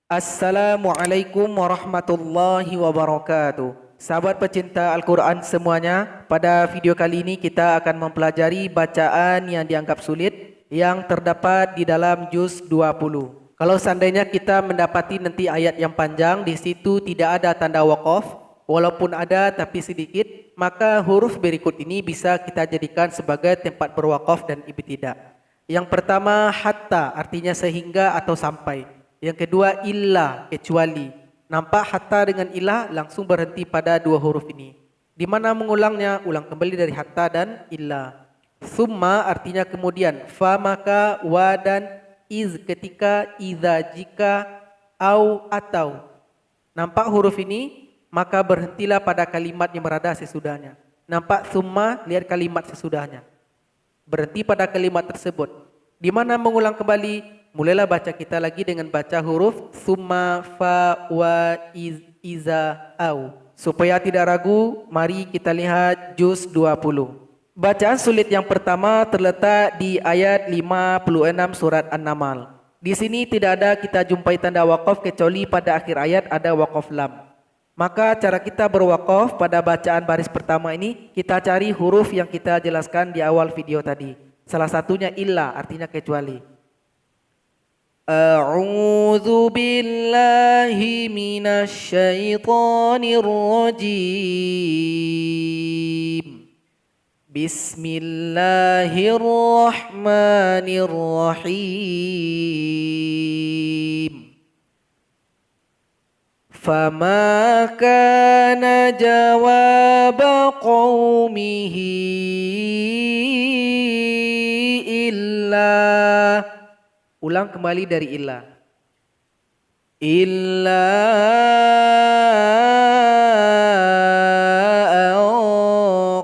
Assalamualaikum warahmatullahi wabarakatuh. Sahabat pecinta Al-Quran semuanya, pada video kali ini kita akan mempelajari bacaan yang dianggap sulit yang terdapat di dalam juz 20. Kalau seandainya kita mendapati nanti ayat yang panjang, di situ tidak ada tanda waqaf, walaupun ada tapi sedikit, maka huruf berikut ini bisa kita jadikan sebagai tempat berwaqaf dan ibtidah. Yang pertama hatta, artinya sehingga atau sampai. Yang kedua illa, kecuali. Nampak hatta dengan illa langsung berhenti pada dua huruf ini. Di mana mengulangnya? Ulang kembali dari hatta dan illa. Summa artinya kemudian. Fa maka, wa dan iz ketika, idza jika, au atau. Nampak huruf ini? Maka berhentilah pada kalimat yang berada sesudahnya. Nampak summa, lihat kalimat sesudahnya. Berhenti pada kalimat tersebut. Di mana mengulang kembali? Mulailah baca kita lagi dengan baca huruf summa, fa, wa, iza, au. Supaya tidak ragu, mari kita lihat juz 20. Bacaan sulit yang pertama terletak di ayat 56 surat An-Naml. Di sini tidak ada kita jumpai tanda waqaf kecuali pada akhir ayat ada waqaf lam. Maka cara kita berwaqaf pada bacaan baris pertama ini, kita cari huruf yang kita jelaskan di awal video tadi. Salah satunya illa, artinya kecuali. A'udzu billahi minasy syaithanir rajim. Bismillahirrahmanirrahim. Fama kana jawaba qaumihi illa. Ulang kembali dari illa. Illa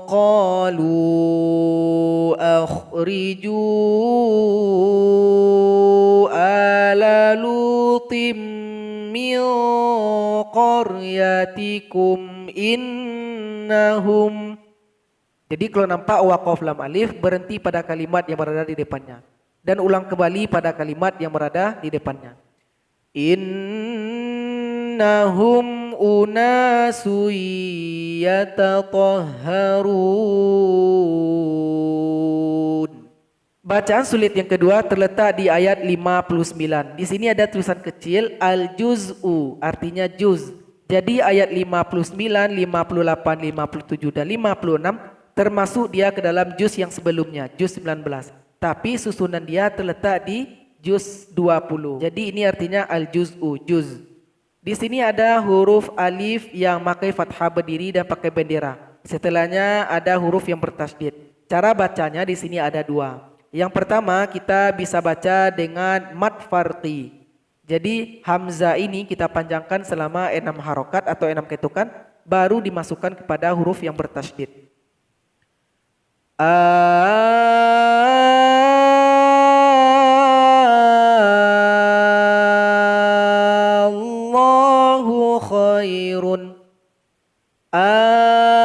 qalu akhriju ala lutim min qaryatikum innahum. Jadi kalau nampak waqaf lam alif berhenti pada kalimat yang berada di depannya. Dan ulang kembali pada kalimat yang berada di depannya. Innahum unasu yatatahharun. Bacaan sulit yang kedua terletak di ayat 59. Di sini ada tulisan kecil al-juz'u, artinya juz. Jadi ayat 59, 58, 57 dan 56 termasuk dia ke dalam juz yang sebelumnya, juz 19. Tapi susunan dia terletak di juz 20. Jadi ini artinya al-juz'u, juz. Di sini ada huruf alif yang pakai fathah berdiri dan pakai bendera. Setelahnya ada huruf yang bertasydid. Cara bacanya di sini ada dua. Yang pertama kita bisa baca dengan mad farqi. Jadi hamzah ini kita panjangkan selama 6 harokat atau 6 ketukan, baru dimasukkan kepada huruf yang bertasydid. Allahu khairun. Allahu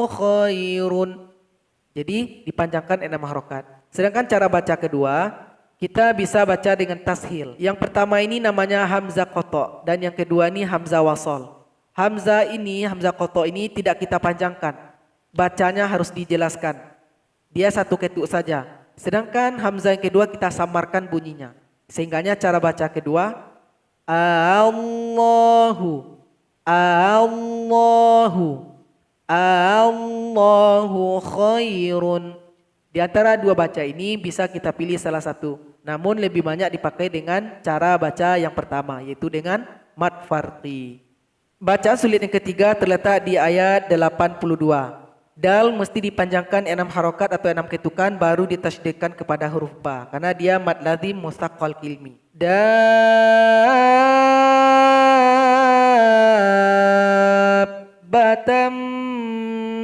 khairun. Jadi dipanjangkan 6 harokat. Sedangkan cara baca kedua, kita bisa baca dengan tashil. Yang pertama ini namanya hamzah qata dan yang kedua ini hamzah wasal. Hamzah qata ini tidak kita panjangkan. Bacanya harus dijelaskan. Dia satu ketuk saja. Sedangkan hamzah yang kedua kita samarkan bunyinya. Sehingganya cara baca kedua Allahu khairun. Di antara dua baca ini bisa kita pilih salah satu. Namun lebih banyak dipakai dengan cara baca yang pertama, yaitu dengan mad farqi. Bacaan sulit yang ketiga terletak di ayat 82. Dal mesti dipanjangkan 6 harokat atau 6 ketukan baru ditasydidkan kepada huruf ba. Karena dia mad lazim mustaqqal kilmi. Dabbatam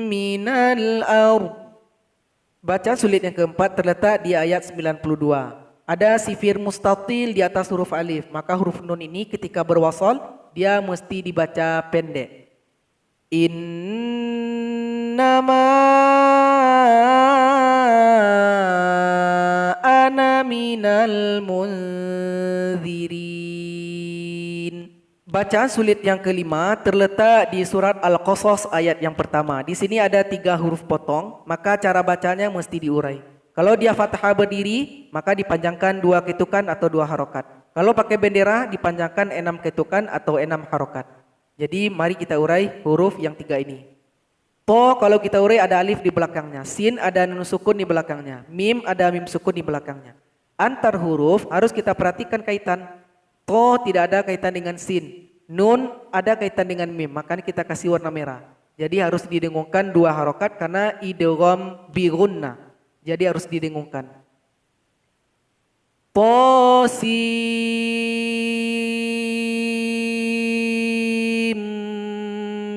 minal ardh. Bacaan sulit yang keempat terletak di ayat 92. Ada sifir mustatil di atas huruf alif. Maka huruf nun ini ketika berwasal, dia mesti dibaca pendek. Innama munzirin. Bacaan sulit yang kelima terletak di surat Al-Qasas ayat yang pertama. Di sini ada 3 huruf potong, maka cara bacanya mesti diurai. Kalau dia fathah berdiri, maka dipanjangkan 2 ketukan atau 2 harokat. Kalau pakai bendera, dipanjangkan 6 ketukan atau 6 harokat. Jadi mari kita urai huruf yang 3 ini. To kalau kita urai ada alif di belakangnya. Sin ada nun sukun di belakangnya. Mim ada mim sukun di belakangnya. Antar huruf harus kita perhatikan kaitan. To tidak ada kaitan dengan sin. Nun ada kaitan dengan mim, makanya kita kasih warna merah. Jadi harus didengungkan 2 harokat karena idgham bi gunna. Jadi harus didengungkan. To sim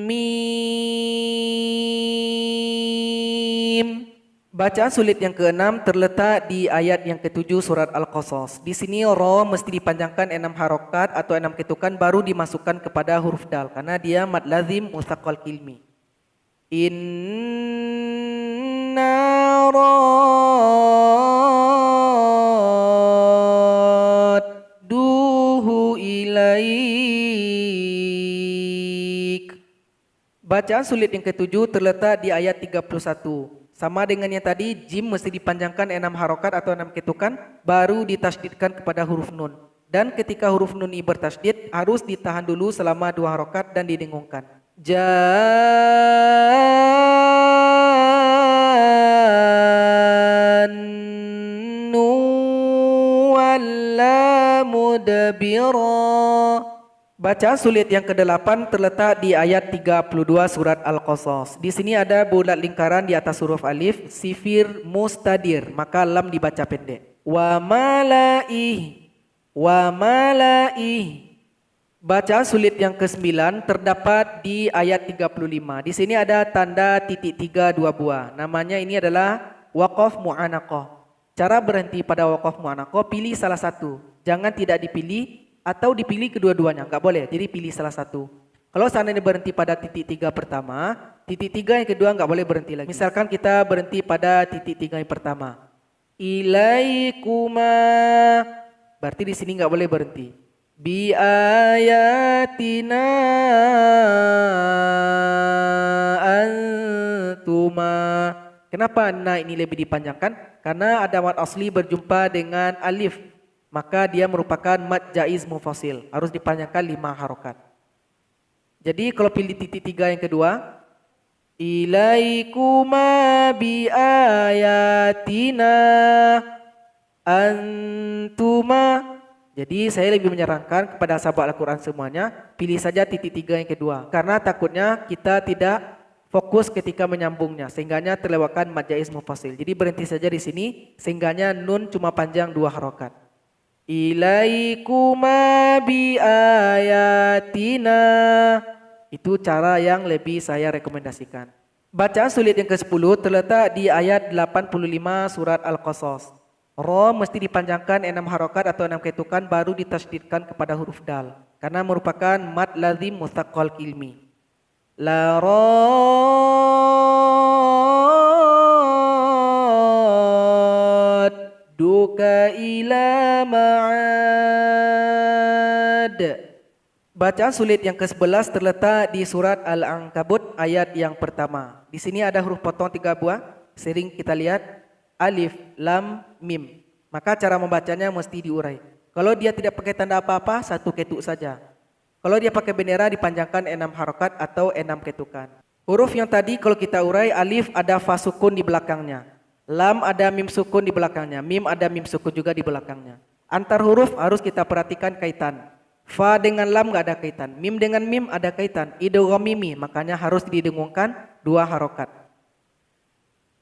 mim. Bacaan sulit yang keenam terletak di ayat yang ke-7 surat Al-Qasas. Di sini ro mesti dipanjangkan 6 harokat atau 6 ketukan baru dimasukkan kepada huruf dal karena dia mad lazim mustaqal kilmi. Inna radduhu ilaik. Bacaan sulit yang ke-7 terletak di ayat 31. Sama dengan yang tadi, jim mesti dipanjangkan 6 harokat atau 6 ketukan, baru ditasydidkan kepada huruf nun. Dan ketika huruf nun ini bertasydid, harus ditahan dulu selama 2 harokat dan didengungkan. Jannu walla mudabira. Bacaan sulit yang ke-8 terletak di ayat 32 surat Al-Qasas. Di sini ada bulat lingkaran di atas huruf alif, sifir mustadir, maka lam dibaca pendek. Wa malaih, wa malaih. Bacaan sulit yang ke-9 terdapat di ayat 35. Di sini ada tanda titik 3 2 buah. Namanya ini adalah waqaf mu'anaqah. Cara berhenti pada waqaf mu'anaqah, pilih salah satu. Jangan tidak dipilih atau dipilih kedua-duanya, enggak boleh. Jadi pilih salah satu. Kalau seandainya berhenti pada titik 3 pertama, titik 3 yang kedua enggak boleh berhenti lagi. Misalkan kita berhenti pada titik 3 yang pertama. Ilaikuma. Berarti di sini enggak boleh berhenti. Bi ayatina antuma. Kenapa na ini lebih dipanjangkan? Karena ada mad asli berjumpa dengan alif. Maka dia merupakan mad jaiz mufasil, harus dipanjangkan 5 harokat. Jadi kalau pilih titik 3 yang kedua, ilaikuma bi ayatina antuma. Jadi saya lebih menyarankan kepada sahabat Al-Quran semuanya, pilih saja titik 3 yang kedua. Karena takutnya kita tidak fokus ketika menyambungnya, sehingganya terlewatkan mad jaiz mufasil. Jadi berhenti saja di sini, sehingganya nun cuma panjang 2 harokat. Ilaikuma bi ayatina. Itu cara yang lebih saya rekomendasikan. Bacaan sulit yang ke-10 terletak di ayat 85 surat Al-Qasas. Ro mesti dipanjangkan 6 harokat atau 6 ketukan baru ditasydidkan kepada huruf dal. Karena merupakan mad lazim mustaqal kilmi. La duka ila ma'ad. Bacaan sulit yang ke-11 terletak di surat Al-Ankabut ayat yang pertama. Di sini ada huruf potong 3 buah. Sering kita lihat alif, lam, mim. Maka cara membacanya mesti diurai. Kalau dia tidak pakai tanda apa-apa, 1 ketuk saja. Kalau dia pakai bendera dipanjangkan 6 harokat atau 6 ketukan. Huruf yang tadi kalau kita urai, alif ada fa sukun di belakangnya. Lam ada mim sukun di belakangnya, mim ada mim sukun juga di belakangnya. Antar huruf harus kita perhatikan kaitan. Fa dengan lam gak ada kaitan, mim dengan mim ada kaitan. Idgham mimi, makanya harus didengungkan 2 harokat.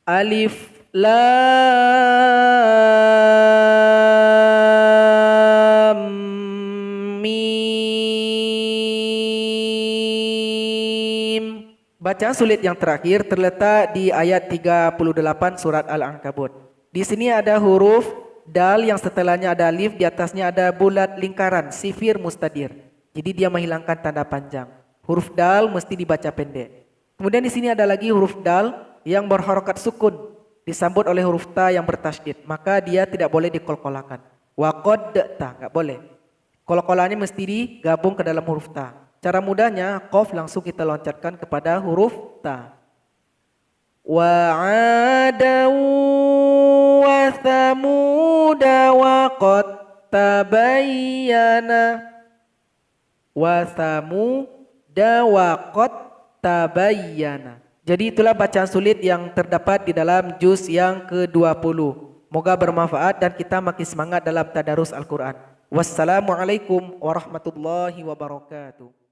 Alif lam mim. Bacaan sulit yang terakhir terletak di ayat 38 surat Al-Ankabut. Di sini ada huruf dal yang setelahnya ada alif, di atasnya ada bulat lingkaran, sifir mustadir. Jadi dia menghilangkan tanda panjang. Huruf dal mesti dibaca pendek. Kemudian di sini ada lagi huruf dal yang berharokat sukun, disambut oleh huruf ta yang bertasydid. Maka dia tidak boleh dikolkolakan. Wa qad ta, enggak boleh. Kol-kolannya mesti digabung ke dalam huruf ta. Cara mudahnya qaf langsung kita loncatkan kepada huruf ta. Wa 'ada wa thamud wa qad tabayyana. Wa thamud wa qad tabayyana. Jadi itulah bacaan sulit yang terdapat di dalam juz yang ke-20. Moga bermanfaat dan kita makin semangat dalam tadarus Al-Quran. Wassalamualaikum warahmatullahi wabarakatuh.